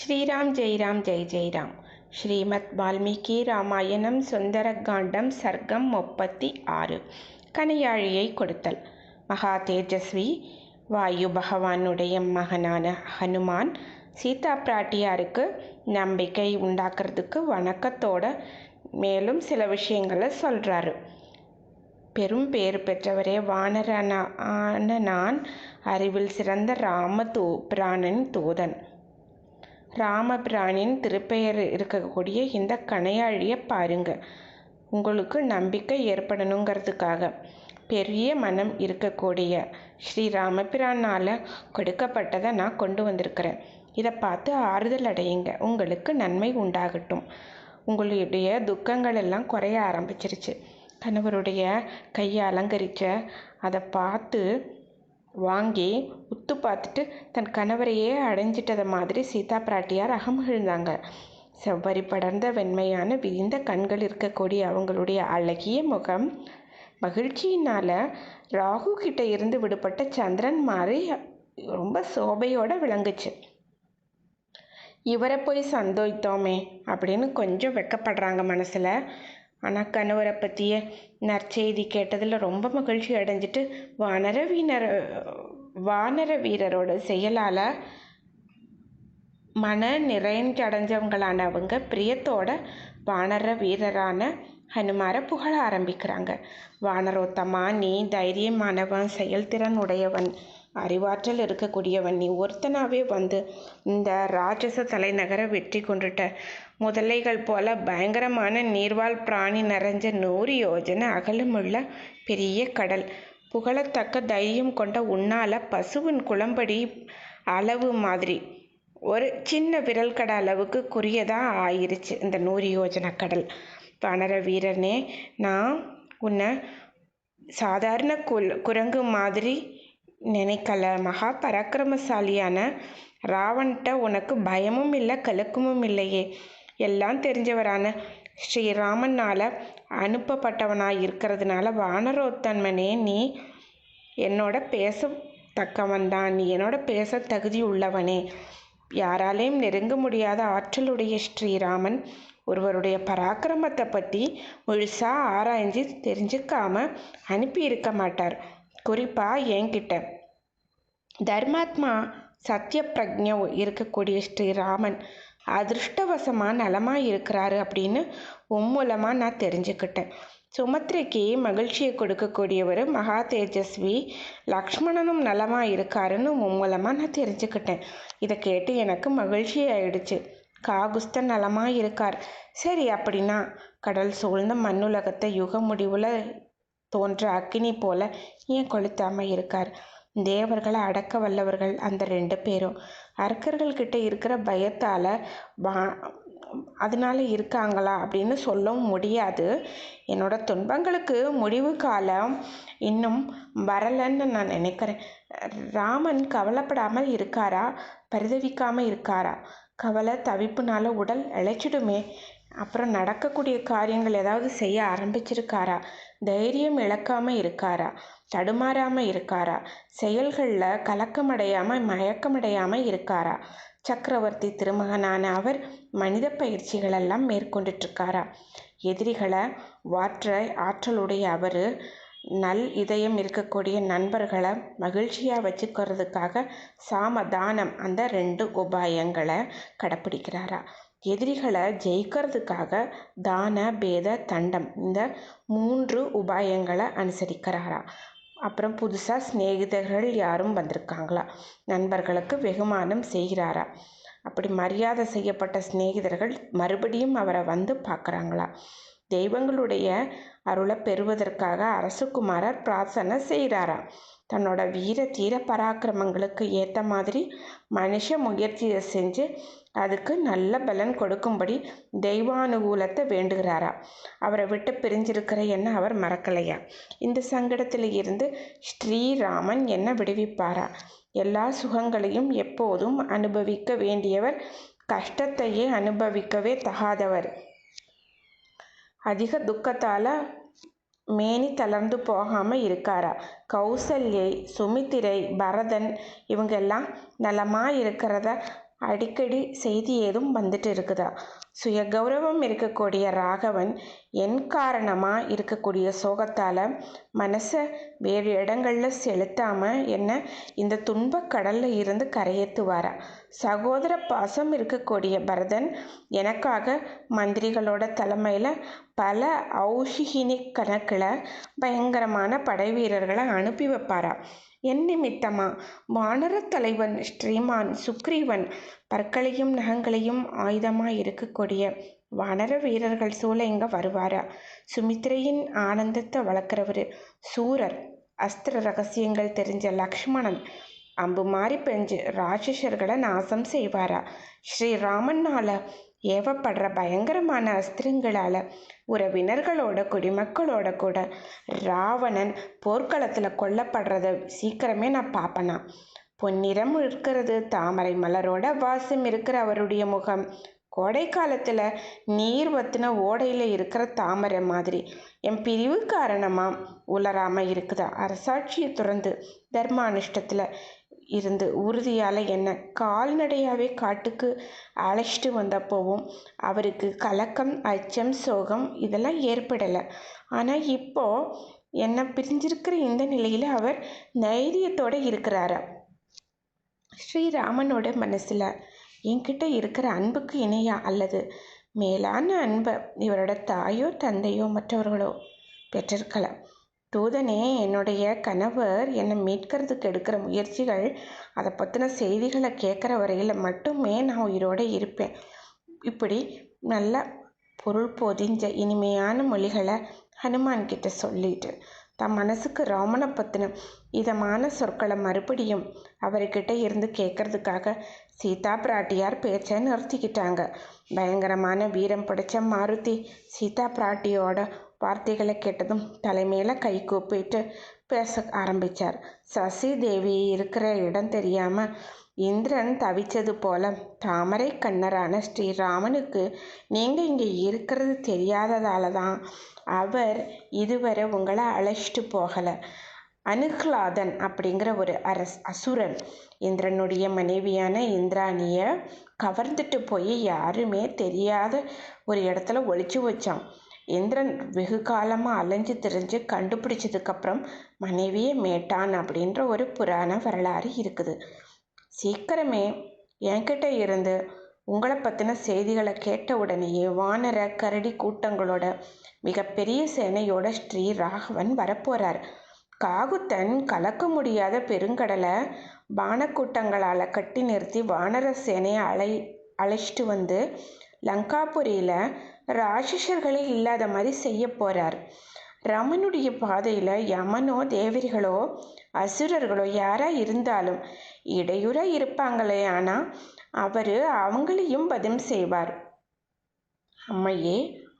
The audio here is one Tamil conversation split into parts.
ஸ்ரீராம் ஜெய் ராம் ஜெய் ஜெய் ராம். ஸ்ரீமத் வால்மீகி ராமாயணம் சுந்தரகாண்டம் சர்க்கம் 36. கணையாழியை கொடுத்தல். மகா தேஜஸ்வி வாயு பகவானுடைய மகனான ஹனுமான் சீதா பிராட்டியாருக்கு நம்பிக்கை உண்டாக்குறதுக்கு வணக்கத்தோட மேலும் சில விஷயங்களை சொல்கிறாரு. பெரும் பேர் பெற்றவரே, வானரனான நான் அறிவில் சிறந்த பிராணன் தூதன். ராமபிரானின் திருப்பெயர் இருக்கக்கூடிய இந்த கணையாழியை பாருங்க. உங்களுக்கு நம்பிக்கை ஏற்படணுங்கிறதுக்காக பெரிய மனம் இருக்கக்கூடிய ஸ்ரீ ராமபிரானால் கொடுக்கப்பட்டதை நான் கொண்டு வந்திருக்கிறேன். இதை பார்த்து ஆறுதல் அடையுங்க, உங்களுக்கு நன்மை உண்டாகட்டும். உங்களுடைய துக்கங்கள் எல்லாம் குறைய ஆரம்பிச்சிருச்சு. கணவருடைய கையை அலங்கரித்த அதை பார்த்து வாங்கி உத்து பார்த்துட்டு தன் கணவரையே அடைஞ்சிட்டதை மாதிரி சீதா பிராட்டியார் அகமகிழ்ந்தாங்க. செவ்வரி படர்ந்த வெண்மையான விரிந்த கண்கள் இருக்கக்கூடிய அவங்களுடைய அழகிய முகம் மகிழ்ச்சியினால் ராகு கிட்ட இருந்து விடுபட்ட சந்திரன் மாதிரி ரொம்ப சோபையோடு விளங்குச்சு. இவரை போய் சந்தோஷத்தோமே அப்படின்னு கொஞ்சம் வெக்கப்படுறாங்க மனசில். ஆனால் கணவரை பற்றிய நற்செய்தி கேட்டதில் ரொம்ப மகிழ்ச்சி அடைஞ்சிட்டு வானர வீரரோட செயலால் மன நிறைஞ்சடைஞ்சவங்களான அவங்க பிரியத்தோட வானர வீரரான ஹனுமாரை புகழ ஆரம்பிக்கிறாங்க. வானரோத்தமா, நீ தைரியமானவன், செயல்திறன் உடையவன், அறிவாற்றல் இருக்கக்கூடியவன். நீ ஒருத்தனாவே வந்து இந்த ராட்சச தலைநகரை வெற்றி கொண்டுட்ட. முதலைகள் போல பயங்கரமான நீர்வாழ் பிராணி நிறைஞ்ச 100 யோஜனை அகலமுள்ள பெரிய கடல். புகழத்தக்க தைரியம் கொண்ட உன்னால பசுவின் குளம்படி அளவு மாதிரி ஒரு சின்ன விரல் கடை அளவுக்கு குறியதாக ஆயிருச்சு இந்த 100 யோஜனை கடல். வானர வீரனே, நான் உன்னை சாதாரண குரங்கு மாதிரி நினைக்கல. மகா பராக்கிரமசாலியான ராவன்கிட்ட உனக்கு பயமும் இல்லை, கலக்கமும் இல்லையே. எல்லாம் தெரிஞ்சவரான ஸ்ரீராமனால் அனுப்பப்பட்டவனாக இருக்கிறதுனால வானரோத்தன்மனே, நீ என்னோட பேசத்தக்கவன் தான். நீ என்னோட பேச தகுதி உள்ளவனே. யாராலையும் நெருங்க முடியாத ஆற்றலுடைய ஸ்ரீராமன் ஒருவருடைய பராக்கிரமத்தை பற்றி முழுசாக ஆராய்ஞ்சு தெரிஞ்சுக்காம அனுப்பி இருக்க மாட்டார். குறிப்பாக என்கிட்ட தர்மாத்மா சத்திய பிரஜ்ஞ இருக்கக்கூடிய ஸ்ரீராமன் அதிருஷ்டவசமாக நலமாக இருக்கிறாரு அப்படின்னு மூலமாக நான் தெரிஞ்சுக்கிட்டேன். சுமத்ரைக்கு மகிழ்ச்சியை கொடுக்கக்கூடியவர் மகா தேஜஸ்வி லக்ஷ்மணனும் நலமாக இருக்காருன்னு மூலமாக நான் தெரிஞ்சுக்கிட்டேன். இதை கேட்டு எனக்கு மகிழ்ச்சி ஆயிடுச்சு. காகுஸ்தன் நலமாக இருக்கார். சரி, அப்படின்னா கடல் சூழ்ந்த மண்ணுலகத்தை யுக முடிவில் தோன்ற அக்கினி போல ஏன் கொளுத்தாமல் இருக்கார்? தேவர்களை அடக்க வல்லவர்கள் அந்த 2 பேரும். அரக்கர்கள்கிட்ட இருக்கிற பயத்தால் அதனால இருக்காங்களா அப்படின்னு சொல்லவும் முடியாது. என்னோட துன்பங்களுக்கு முடிவு காலம் இன்னும் வரலன்னு நான் நினைக்கிறேன். ராமன் கவலைப்படாமல் இருக்காரா, பரிதவிக்காமல் இருக்காரா? கவலை தவிப்புனால உடல் இழைச்சிடுமே. அப்புறம் நடக்கக்கூடிய காரியங்கள் ஏதாவது செய்ய ஆரம்பிச்சிருக்காரா? தைரியம் இழக்காமல் இருக்காரா? தடுமாறாமல் இருக்காரா? செயல்களில் கலக்கமடையாமல் மயக்கமடையாமல் இருக்காரா? சக்கரவர்த்தி திருமகனான அவர் மனித பயிற்சிகளெல்லாம் மேற்கொண்டுட்ருக்காரா? எதிரிகளை வாற்ற ஆற்றலுடைய அவர் நல் இதயம் இருக்கக்கூடிய நண்பர்களை மகிழ்ச்சியாக வச்சுக்கிறதுக்காக சாமதானம் அந்த 2 உபாயங்களை கடைப்பிடிக்கிறாரா? எதிரிகளை ஜெயிக்கிறதுக்காக தான பேத தண்டம் இந்த 3 உபாயங்களை அனுசரிக்கிறாரா? அப்புறம் புதுசாக சிநேகிதர்கள் யாரும் வந்திருக்காங்களா? நண்பர்களுக்கு வெகுமானம் செய்கிறாரா? அப்படி மரியாதை செய்யப்பட்ட சிநேகிதர்கள் மறுபடியும் அவரை வந்து பார்க்குறாங்களா? தெய்வங்களுடைய அருளை பெறுவதற்காக அரசகுமாரர் பிரார்த்தனை செய்கிறாரா? தன்னோட வீர தீர பராக்கிரமங்களுக்கு ஏற்ற மாதிரி மனுஷ முயற்சியை செஞ்சு அதுக்கு நல்ல பலன் கொடுக்கும்படி தெய்வானுகூலத்தை வேண்டுகிறாரா? அவரை விட்டு பிரிஞ்சிருக்கிற என்ன அவர் மறக்கலையா? இந்த சங்கடத்தில் இருந்து ஸ்ரீராமன் என்ன விடுவிப்பாரா? எல்லா சுகங்களையும் எப்போதும் அனுபவிக்க வேண்டியவர் கஷ்டத்தையே அனுபவிக்கவே தகாதவர். அதிக துக்கத்தால் மேனி தளர்ந்து போகாமல் இருக்காரா? கௌசல்யை, சுமித்திரை, பரதன் இவங்க எல்லாம் நலமாக இருக்கிறத அடிக்கடி செய்தி ஏதும் வந்துட்டு இருக்குதா? சுய கௌரவம் இருக்கக்கூடிய ராகவன் என் காரணமாக இருக்கக்கூடிய சோகத்தால் மனசை வேறு இடங்களில் செலுத்தாமல் என்ன இந்த துன்பக் கடலில் இருந்து கரையேற்றுவாரா? சகோதர பாசம் இருக்கக்கூடிய பரதன் எனக்காக மந்திரிகளோட தலைமையில் பல ஔஷிகினி கணக்கில் பயங்கரமான படை வீரர்களை அனுப்பி வைப்பாரா? என் நிமித்தமா வானரத் தலைவன் ஸ்ரீமான் சுக்ரீவன் பற்களையும் நகங்களையும் ஆயுதமாக இருக்கக்கூடிய வானர வீரர்கள் சூழ இங்கே வருவாரா? சுமித்திரையின் ஆனந்தத்தை வளர்க்குறவர் சூரர், அஸ்திர ரகசியங்கள் தெரிஞ்ச லக்ஷ்மணன் அம்பு மாறி பெஞ்சு ராட்சசர்களை நாசம் செய்வாரா? ஸ்ரீராமனால் ஏவப்படுற பயங்கரமான அஸ்திரங்களால் உறவினர்களோட குடிமக்களோட கூட ராவணன் போர்க்களத்தில் கொல்லப்படுறத சீக்கிரமே நான் பார்ப்பேனா? பொன்னிறம் இருக்கிறது தாமரை மலரோட வாசம் இருக்கிற அவருடைய முகம் கோடை காலத்தில் நீர் வத்தின ஓடையில் இருக்கிற தாமரை மாதிரி என் பிரிவு காரணமாக உலராமல் இருக்குதா? அரசாட்சியை துறந்து தர்மானுஷ்டத்தில் இருந்து உறுதியால் என்ன கால்நடையாகவே காட்டுக்கு அழைச்சிட்டு வந்தப்போவும் அவருக்கு கலக்கம், அச்சம், சோகம் இதெல்லாம் ஏற்படலை. ஆனால் இப்போது என்னை பிரிஞ்சிருக்கிற இந்த நிலையில் அவர் தைரியத்தோடு இருக்கிறாரா? ஸ்ரீராமனோட மனசில் என்கிட்ட இருக்கிற அன்புக்கு இணையா அல்லது மேலான அன்பை இவரோட தாயோ தந்தையோ மற்றவர்களோ பெற்றிருக்கலாம். தூதனே, என்னுடைய கணவர் என்னை மீட்கிறதுக்கு எடுக்கிற முயற்சிகள் அதை பற்றின செய்திகளை கேட்குற வரையில் மட்டுமே நான் உயிரோடு இருப்பேன். இப்படி நல்ல பொருள் பொதிஞ்ச இனிமையான மொழிகளை ஹனுமான் கிட்ட சொல்லிட்டு தன் மனசுக்கு ராமனை பற்றின இதமான சொற்களை மறுபடியும் அவர்கிட்ட இருந்து கேட்கறதுக்காக சீதா பிராட்டியார் பேச்சை நிறுத்திக்கிட்டாங்க. பயங்கரமான வீரம் பிடிச்ச மாருதி சீதா பிராட்டியோட வார்த்தைகளை கேட்டதும் தலைமையில் கை கூப்பிட்டு பேச ஆரம்பித்தார். சசி தேவி இருக்கிற இடம் தெரியாமல் இந்திரன் தவிச்சது போல தாமரை கண்ணரான ஸ்ரீராமனுக்கு நீங்கள் இங்கே இருக்கிறது தெரியாததால தான் அவர் இதுவரை உங்களை அழைச்சிட்டு போகலை. அனுஹ்லாதன் அப்படிங்கிற ஒரு அசுரன் இந்திரனுடைய மனைவியான இந்திராணியை கவர்ந்துட்டு போய் யாருமே தெரியாத ஒரு இடத்துல ஒளிச்சு வச்சான். இந்திரன் வெகு காலமாக அலைஞ்சு திரிஞ்சு கண்டுபிடிச்சதுக்கப்புறம் மனைவியை மேட்டான் அப்படின்ற ஒரு புராண வரலாறு இருக்குது. சீக்கிரமே என்கிட்ட இருந்து உங்களை பற்றின செய்திகளை கேட்ட உடனேயே வானர கரடி கூட்டங்களோட மிகப்பெரிய சேனையோட ஸ்ரீ ராகவன் வரப்போகிறார். காகுத்தன் கலக்க முடியாத பெருங்கடலை பானக்கூட்டங்களால் கட்டி நிறுத்தி வானர சேனையை அழைச்சிட்டு வந்து லங்காபுரியில் ராட்சசர்களே இல்லாத மாதிரி செய்ய போகிறார். ராமனுடைய பாதையில் யமனோ தேவரிகளோ அசுரர்களோ யாராக இருந்தாலும் இடையூறாக இருப்பாங்களே, ஆனால் அவர் அவங்களையும் வதம் செய்வார். அம்மையே,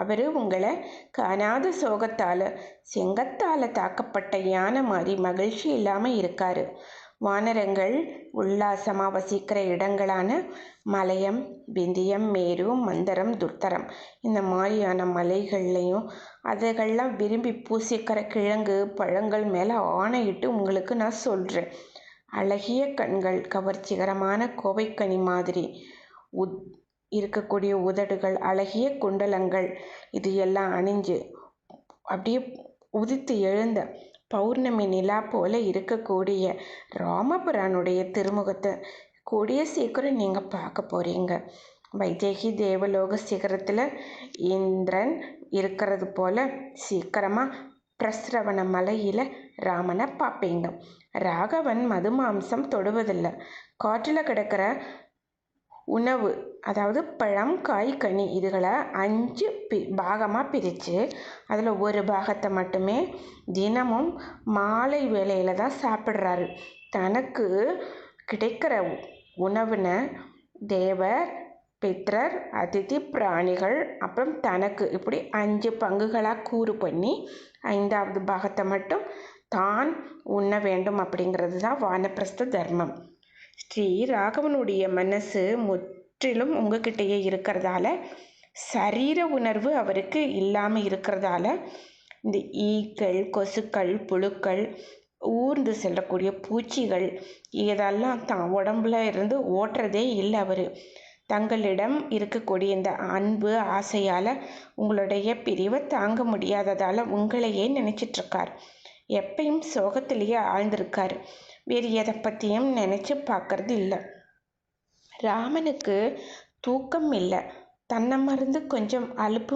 அவர் உங்களை காணாத சோகத்தால் செங்கத்தால் தாக்கப்பட்ட யானை மாதிரி மகிழ்ச்சி இல்லாமல் இருக்கார். வானரங்கள் உல்லாசமாக வசிக்கிற இடங்களான மலையம், விந்தியம், மேரு, மந்தரம், துர்த்தரம் இந்த மாதிரியான மலைகள்லையும் அதுகள்லாம் விரும்பி பூசிக்கிற கிழங்கு பழங்கள் மேலே ஆணையிட்டு உங்களுக்கு நான் சொல்கிறேன். அழகிய கண்கள், கவர்ச்சிகரமான கோவைக்கனி மாதிரி இருக்கக்கூடிய உதடுகள், அழகிய குண்டலங்கள் இது எல்லாம் அணிஞ்சு அப்படியே உதித்து எழுந்த பௌர்ணமி நிலா போல இருக்கக்கூடிய ராமபுரானுடைய திருமுகத்தை கூடிய சீக்கிரம் நீங்கள் பார்க்க போகிறீங்க. வைதேகி தேவலோக சிகரத்தில் இந்திரன் இருக்கிறது போல சீக்கிரமாக பிரஸ்ரவண மலையில் ராமனை பார்ப்பீங்க. ராகவன் மது மாம்சம் தொடுவதில்லை. காற்றில் கிடக்கிற உணவு, அதாவது பழம், காய், கனி இதுகளை 5 பாகமாக பிரித்து அதில் ஒரு பாகத்தை மட்டுமே தினமும் மாலை வேளையில் தான் சாப்பிட்றாரு. தனக்கு கிடைக்கிற உணவுன தேவர், பித்ரர், அதிதி, பிராணிகள் அப்புறம் தனக்கு இப்படி 5 பங்குகளாக கூறு பண்ணி 5வது பாகத்தை மட்டும் தான் உண்ண வேண்டும் அப்படிங்கிறது தான் வானப்பிரஸ்த தர்மம். ஸ்ரீ ராகவனுடைய மனசு முற்றிலும் உங்ககிட்டயே இருக்கிறதால, சரீர உணர்வு அவருக்கு இல்லாமல் இருக்கிறதால இந்த ஈக்கள், கொசுக்கள், புழுக்கள், ஊர்ந்து செல்லக்கூடிய பூச்சிகள் இதெல்லாம் தான் உடம்புல இருந்து ஓட்டுறதே இல்லை அவர். தங்களிடம் இருக்கக்கூடிய இந்த அன்பு ஆசையால் உங்களுடைய பிரிவை தாங்க முடியாததால் உங்களையே நினச்சிட்ருக்கார். எப்பயும் சோகத்திலேயே ஆழ்ந்திருக்கார். வேறு எதை பற்றியும் நினச்சி பார்க்கறது இல்லை. ராமனுக்கு தூக்கம் இல்லை. தன்னை மறந்து கொஞ்சம் அலுப்பு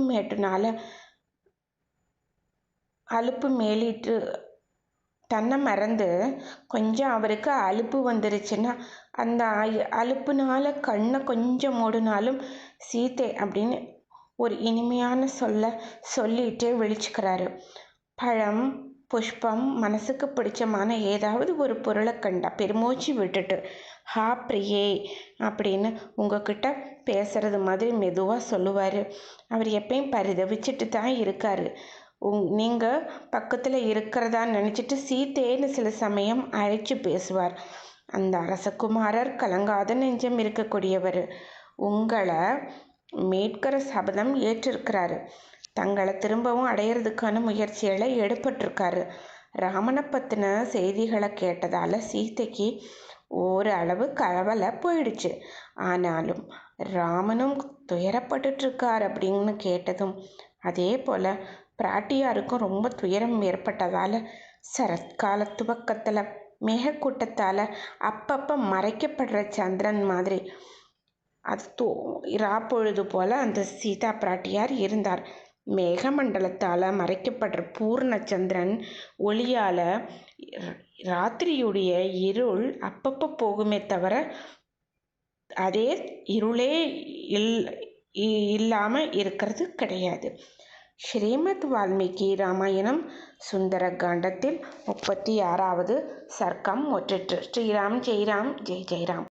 மேலிட்டு தன்னை மறந்து கொஞ்சம் அவருக்கு அலுப்பு வந்துருச்சுன்னா அந்த அலுப்புனால கண்ணை கொஞ்சம் மூடினாலும் சீத்தை அப்படின்னு ஒரு இனிமையான சொல்லிட்டு விழிச்சுக்கிறாரு. பழம், புஷ்பம், மனசுக்கு பிடிச்சமான ஏதாவது ஒரு பொருளை கண்டா பெருமூச்சு விட்டுட்டு ஹா பிரியே அப்படின்னு உங்ககிட்ட பேசுறது மாதிரி மெதுவாக சொல்லுவார். அவர் எப்பயும் பரிதவிச்சுட்டு தான் இருக்கார். நீங்கள் பக்கத்தில் இருக்கிறதா நினச்சிட்டு சீத்தேன்னு சில சமயம் அழைச்சி பேசுவார். அந்த அரசகுமாரர் கலங்காத நெஞ்சம் இருக்கக்கூடியவர். உங்களை மீட்கிற சபதம் ஏற்றிருக்கிறாரு. தங்களை திரும்பவும் அடையிறதுக்கான முயற்சிகளை எடுப்பட்டிருக்காரு. ராமனை பற்றின செய்திகளை கேட்டதால் சீதைக்கு ஓரளவு கவலை போயிடுச்சு. ஆனாலும் ராமனும் துயரப்பட்டுருக்கார் அப்படின்னு கேட்டதும் அதே போல் பிராட்டியாருக்கும் ரொம்ப துயரம் ஏற்பட்டதால் சரத்கால துவக்கத்தில் மேகக்கூட்டத்தால் அப்பப்போ மறைக்கப்படுற சந்திரன் மாதிரி அது ராப்பொழுது போல் அந்த சீதா பிராட்டியார் இருந்தார். மேகமண்டலத்தால் மறைக்கப்படுற பூர்ண சந்திரன் ஒளியால் ராத்திரியுடைய இருள் அப்பப்போ போகுமே தவிர அதே இருளே இல்லாமல் இருக்கிறது கிடையாது. ஸ்ரீமத் வால்மீகி ராமாயணம் சுந்தர காண்டத்தில் 36வது சர்க்கம் முற்றிற்று. ஸ்ரீராம் ஜெய்ராம் ஜெய் ஜெய்ராம்.